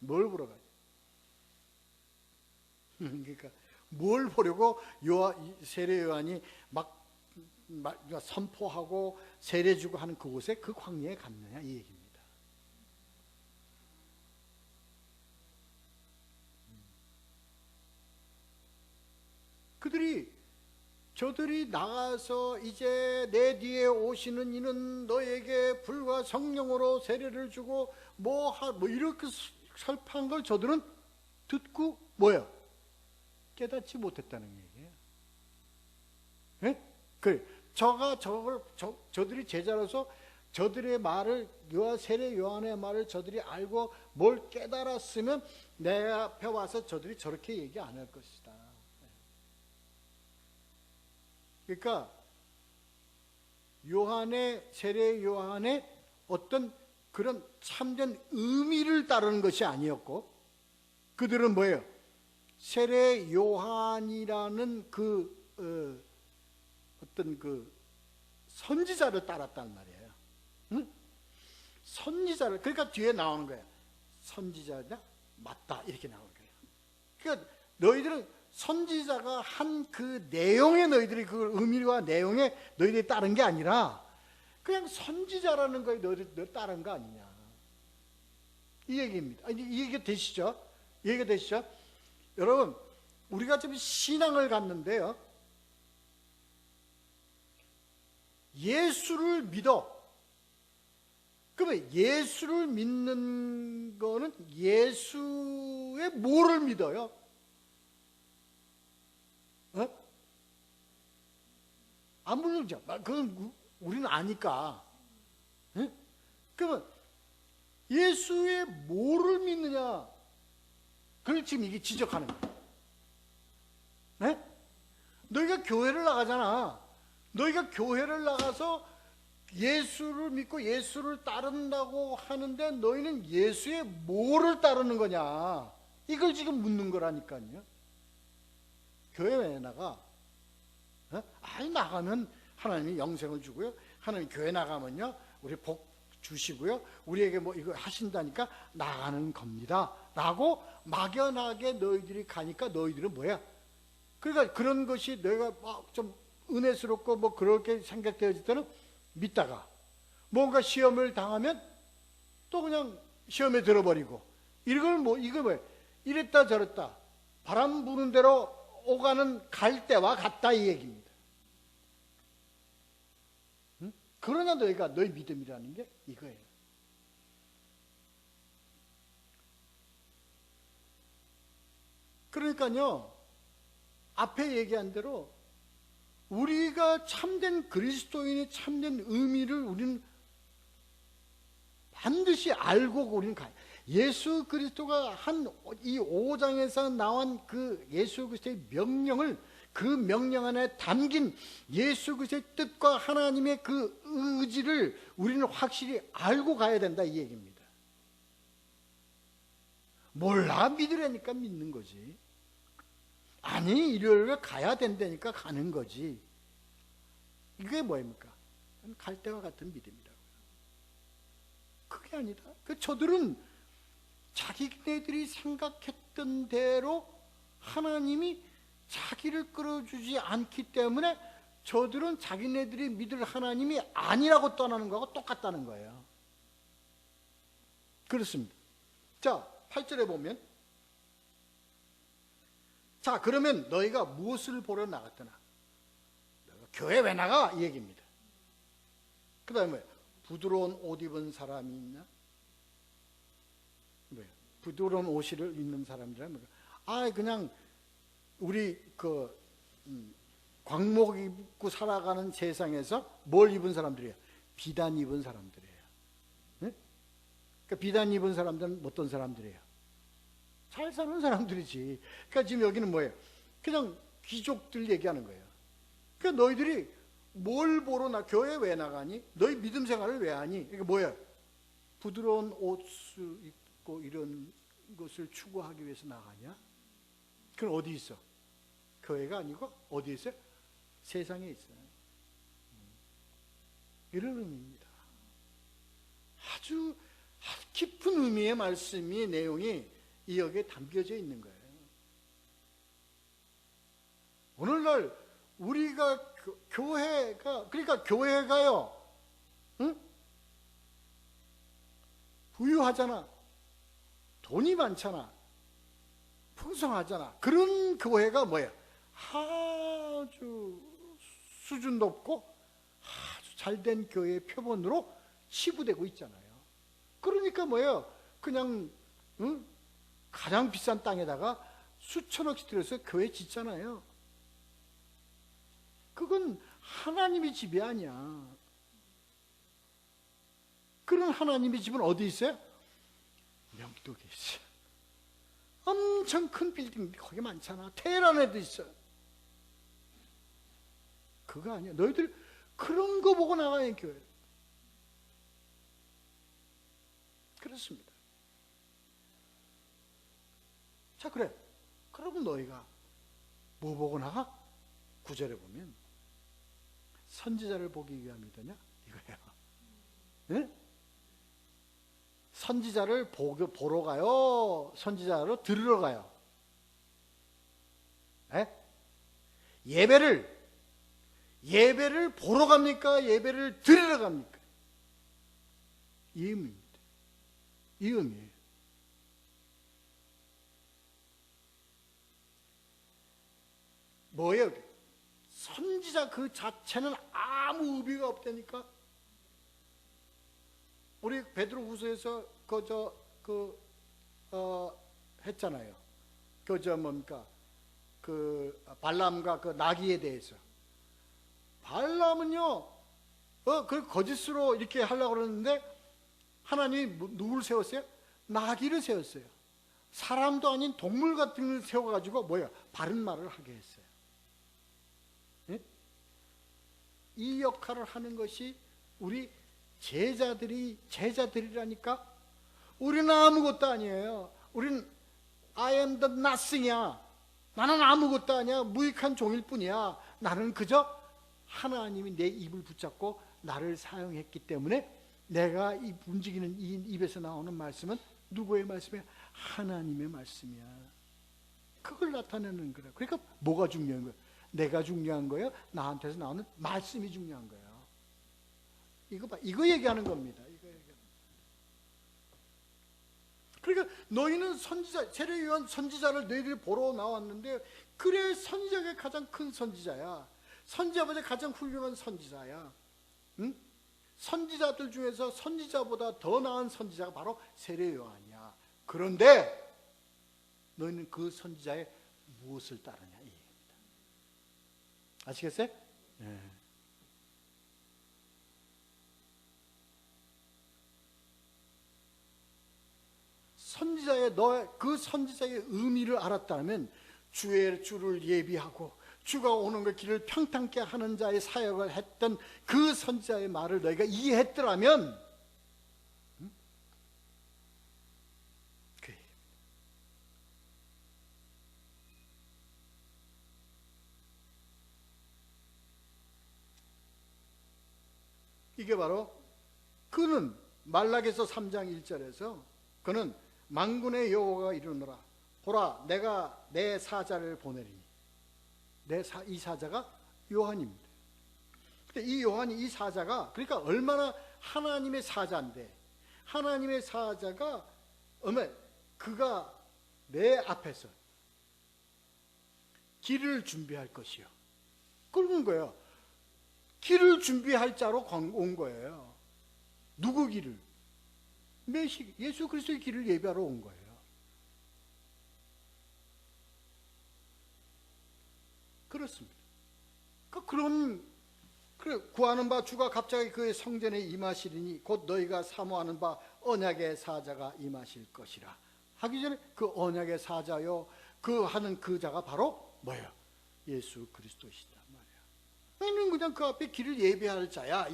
뭘 보러 가냐? 그러니까 뭘 보려고 세례 요한이 막 선포하고 세례 주고 하는 그곳에, 그 광야에 갔느냐, 이 얘기입니다. 저들이 나가서 이제 내 뒤에 오시는 이는 너에게 불과 성령으로 세례를 주고 뭐 이렇게 설파한 걸 저들은 듣고 뭐예요? 깨닫지 못했다는 얘기예요. 예? 저들이 제자로서 저들의 말을, 세례 요한의 말을 저들이 알고 뭘 깨달았으면 내 앞에 와서 저들이 저렇게 얘기 안 할 것이다. 그러니까 세례 요한의 어떤 그런 참된 의미를 따르는 것이 아니었고, 그들은 뭐예요? 세례 요한이라는 어떤 그 선지자를 따랐단 말이에요. 응? 선지자를, 그러니까 뒤에 나오는 거예요. 선지자냐? 맞다. 이렇게 나오는 거예요. 그러니까 너희들은 선지자가 한 그 내용에 너희들이 그 의미와 내용에 너희들이 따른 게 아니라 그냥 선지자라는 거에 너희들 따른 거 아니냐. 이 얘기입니다. 이 얘기가 되시죠? 이 얘기가 되시죠? 여러분, 우리가 지금 신앙을 갖는데요, 예수를 믿어. 그러면 예수를 믿는 거는 예수의 뭐를 믿어요? 안 물론이죠. 그건 우리는 아니까. 그러면 예수의 뭐를 믿느냐? 그걸 지금 이게 지적하는 거예요. 네? 너희가 교회를 나가잖아. 너희가 교회를 나가서 예수를 믿고 예수를 따른다고 하는데 너희는 예수의 뭐를 따르는 거냐? 이걸 지금 묻는 거라니까요. 교회 왜 나가? 나가면 하나님이 영생을 주고요. 하나님 교회 나가면요, 우리 복 주시고요. 우리에게 뭐 이거 하신다니까 나가는 겁니다. 라고 막연하게 너희들이 가니까 너희들은 뭐야? 그러니까 그런 것이 너희가 좀 은혜스럽고 뭐 그렇게 생각되어질 때는 믿다가 뭔가 시험을 당하면 또 그냥 시험에 들어버리고, 이걸 이거 뭐야? 이랬다 저랬다 바람 부는 대로 오가는 갈대와 같다 이 얘기입니다. 응? 그러나 너희 믿음이라는 게 이거예요. 그러니까요, 앞에 얘기한 대로 우리가 참된 그리스도인의 참된 의미를 우리는 반드시 알고 우리는 가요. 예수 그리스도가 한 이 5장에서 나온 그 예수 그리스도의 명령을, 그 명령 안에 담긴 예수 그리스도의 뜻과 하나님의 그 의지를 우리는 확실히 알고 가야 된다 이 얘기입니다. 몰라 믿으라니까 믿는 거지. 아니 일요일에 가야 된다니까 가는 거지. 이게 뭐입니까? 갈대와 같은 믿음이라고요. 그게 아니다. 저들은 자기네들이 생각했던 대로 하나님이 자기를 끌어주지 않기 때문에 저들은 자기네들이 믿을 하나님이 아니라고 떠나는 거하고 똑같다는 거예요. 그렇습니다. 자, 8절에 보면, 자 그러면 너희가 무엇을 보러 나갔더나? 너희가 교회 왜 나가? 이 얘기입니다. 그 다음에 부드러운 옷 입은 사람이 있나? 왜? 부드러운 옷을 입는 사람이라면 그냥 우리 광목 입고 살아가는 세상에서 뭘 입은 사람들이에요? 비단 입은 사람들이에요. 네? 그러니까 비단 입은 사람들은 어떤 사람들이에요? 잘 사는 사람들이지. 그러니까 지금 여기는 뭐예요? 그냥 귀족들 얘기하는 거예요. 그러니까 너희들이 뭘 보러 교회 왜 나가니? 너희 믿음 생활을 왜 하니? 이게 뭐예요? 부드러운 옷을 입고 이런 것을 추구하기 위해서 나가냐? 그럼 어디 있어? 교회가 아니고 어디 있어요? 세상에 있어요. 이런 의미입니다. 아주 깊은 의미의 말씀이, 내용이 이 여기에 담겨져 있는 거예요. 오늘날 우리가 교회가, 그러니까 교회가요, 응? 부유하잖아, 돈이 많잖아, 풍성하잖아. 그런 교회가 뭐야? 아주 수준 높고 아주 잘된 교회의 표본으로 치부되고 있잖아요. 그러니까 뭐예요? 그냥 가장 비싼 땅에다가 수천억씩 들여서 교회 짓잖아요. 그건 하나님의 집이 아니야. 그런 하나님의 집은 어디 있어요? 명동에 있어요. 엄청 큰 빌딩 거기 많잖아. 테헤란에도 있어요. 그거 아니야. 너희들 그런 거 보고 나가야 교회. 그렇습니다. 자, 그래. 그러면 너희가 뭐 보고 나가? 9절에 보면 선지자를 보기 위함이더냐? 이거예요. 네? 선지자를 보러 가요? 선지자로 들으러 가요? 네? 예배를 보러 갑니까? 예배를 들으러 갑니까? 이 의미입니다. 이 의미예요. 뭐예요? 선지자 그 자체는 아무 의미가 없다니까. 우리 베드로후서에서 했잖아요. 뭡니까? 발람과 그 나귀에 대해서. 발람은요, 그 거짓으로 이렇게 하려고 그러는데 하나님이 누굴 세웠어요? 나귀를 세웠어요. 사람도 아닌 동물 같은 걸 세워가지고 바른 말을 하게 했어요. 네? 이 역할을 하는 것이 우리 제자들이라니까. 우리는 아무것도 아니에요. 우리는 I am the nothing이야. 나는 아무것도 아니야. 무익한 종일 뿐이야. 나는 그저 하나님이 내 입을 붙잡고 나를 사용했기 때문에 내가 움직이는 이 입에서 나오는 말씀은 누구의 말씀이야? 하나님의 말씀이야. 그걸 나타내는 거야. 그러니까 뭐가 중요한 거야? 내가 중요한 거예요? 나한테서 나오는 말씀이 중요한 거예요. 이거 얘기하는 겁니다. 이거 얘기하는. 그러니까 너희는 세례요한 선지자를 너희들이 보러 나왔는데, 그래, 선지자가 가장 큰 선지자야. 선지자보다 가장 훌륭한 선지자야. 응? 선지자들 중에서 선지자보다 더 나은 선지자가 바로 세례요한이야. 그런데 너희는 그 선지자의 무엇을 따르냐, 이 얘기입니다. 아시겠어요? 네. 그 선지자의 의미를 알았다면 주를 예비하고 주가 오는 그 길을 평탄케 하는 자의 사역을 했던 그 선지자의 말을 너희가 이해했더라면, 이게 바로 그는 말라기서 3장 1절에서 그는 만군의 여호와가 이르노라, 보라 내가 내 사자를 보내리니. 이 사자가 요한입니다. 근데 이 요한이, 이 사자가, 그러니까 얼마나 하나님의 사자인데, 하나님의 사자가 그가 내 앞에서 길을 준비할 것이요. 그런 거예요. 길을 준비할 자로 온 거예요. 누구 길을? 예수 그리스도의 길을 예비하러 온 거예요. 그렇습니다. 그래, 구하는 바 주가 갑자기 그의 성전에 임하시리니 곧 너희가 사모하는 바 언약의 사자가 임하실 것이라 하기 전에, 그 언약의 사자요, 그 하는 그 자가 바로 뭐예요? 예수 그리스도시다 말이야. 너는 그냥 그 앞에 길을 예비할 자야.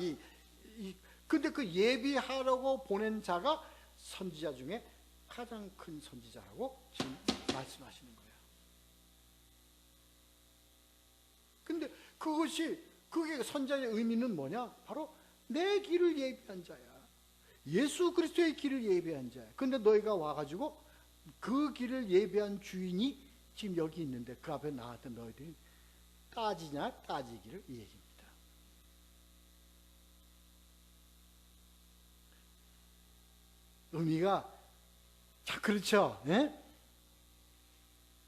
근데 그 예비하라고 보낸 자가 선지자 중에 가장 큰 선지자라고 지금 말씀하시는 거예요. 근데 그게 선지자의 의미는 뭐냐? 바로 내 길을 예비한 자야. 예수 그리스도의 길을 예비한 자야. 근데 너희가 와가지고 그 길을 예비한 주인이 지금 여기 있는데 그 앞에 나한테 너희들이 따지냐 따지기를, 이 얘기입니다. 의미가, 자, 그렇죠? 예?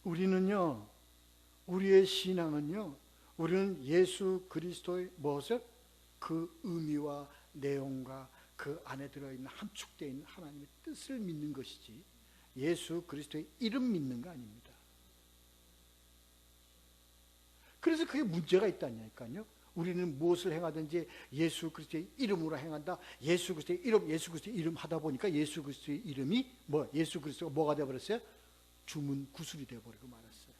우리는요, 우리의 신앙은요, 우리는 예수 그리스도의 무엇을? 그 의미와 내용과 그 안에 들어있는 함축되어 있는 하나님의 뜻을 믿는 것이지, 예수 그리스도의 이름 믿는 거 아닙니다. 그래서 그게 문제가 있다니까요. 우리는 무엇을 행하든지 예수 그리스도의 이름으로 행한다. 예수 그리스도의 이름 하다 보니까 예수 그리스도의 이름이 예수 그리스도가 뭐가 되어 버렸어요? 주문 구술이 되어 버리고 말았어요.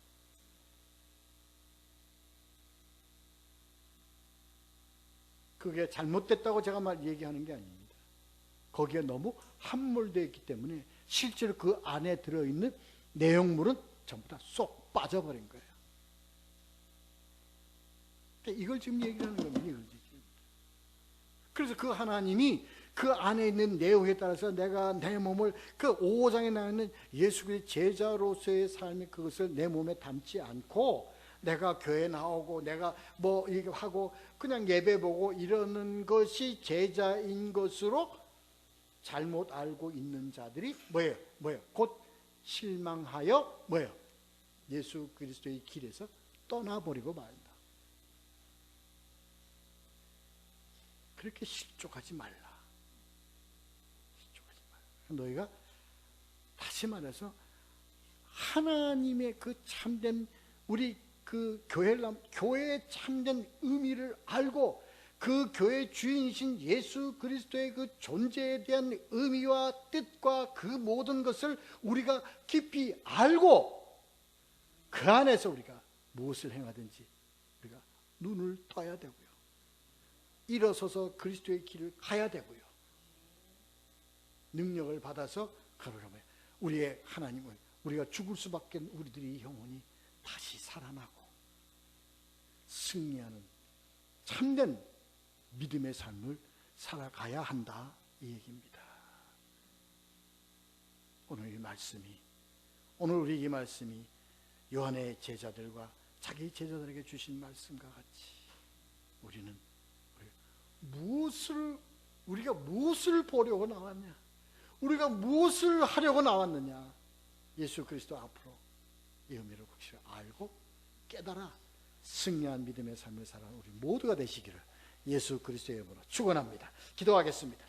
그게 잘못됐다고 제가 얘기하는 게 아닙니다. 거기에 너무 함몰되어 있기 때문에 실제로 그 안에 들어있는 내용물은 전부 다 쏙 빠져버린 거예요. 이걸 지금 얘기를 하는 겁니다. 그래서 그 하나님이 그 안에 있는 내용에 따라서 내가 내 몸을 그 5장에 나와 있는 예수 그리스도의 제자로서의 삶이 그것을 내 몸에 담지 않고 내가 교회 나오고 내가 이렇게 하고 그냥 예배 보고 이러는 것이 제자인 것으로 잘못 알고 있는 자들이 뭐예요? 곧 실망하여 예수 그리스도의 길에서 떠나버리고 말다. 그렇게 실족하지 말라. 너희가 다시 말해서 하나님의 그 참된 우리 그 교회의 참된 의미를 알고 그 교회의 주인이신 예수 그리스도의 그 존재에 대한 의미와 뜻과 그 모든 것을 우리가 깊이 알고 그 안에서 우리가 무엇을 행하든지 우리가 눈을 떠야 되고요. 일어서서 그리스도의 길을 가야 되고요. 능력을 받아서 그러면 우리의 하나님은 우리가 죽을 수밖에 우리들의 영혼이 다시 살아나고 승리하는 참된 믿음의 삶을 살아가야 한다 이 얘기입니다. 오늘 우리 이 말씀이 요한의 제자들과 자기 제자들에게 주신 말씀과 같이 우리가 무엇을 보려고 나왔냐? 우리가 무엇을 하려고 나왔느냐? 예수 그리스도 앞으로 이 의미를 확실히 알고 깨달아 승리한 믿음의 삶을 살아가는 우리 모두가 되시기를 예수 그리스도의 이름으로 축원합니다. 기도하겠습니다.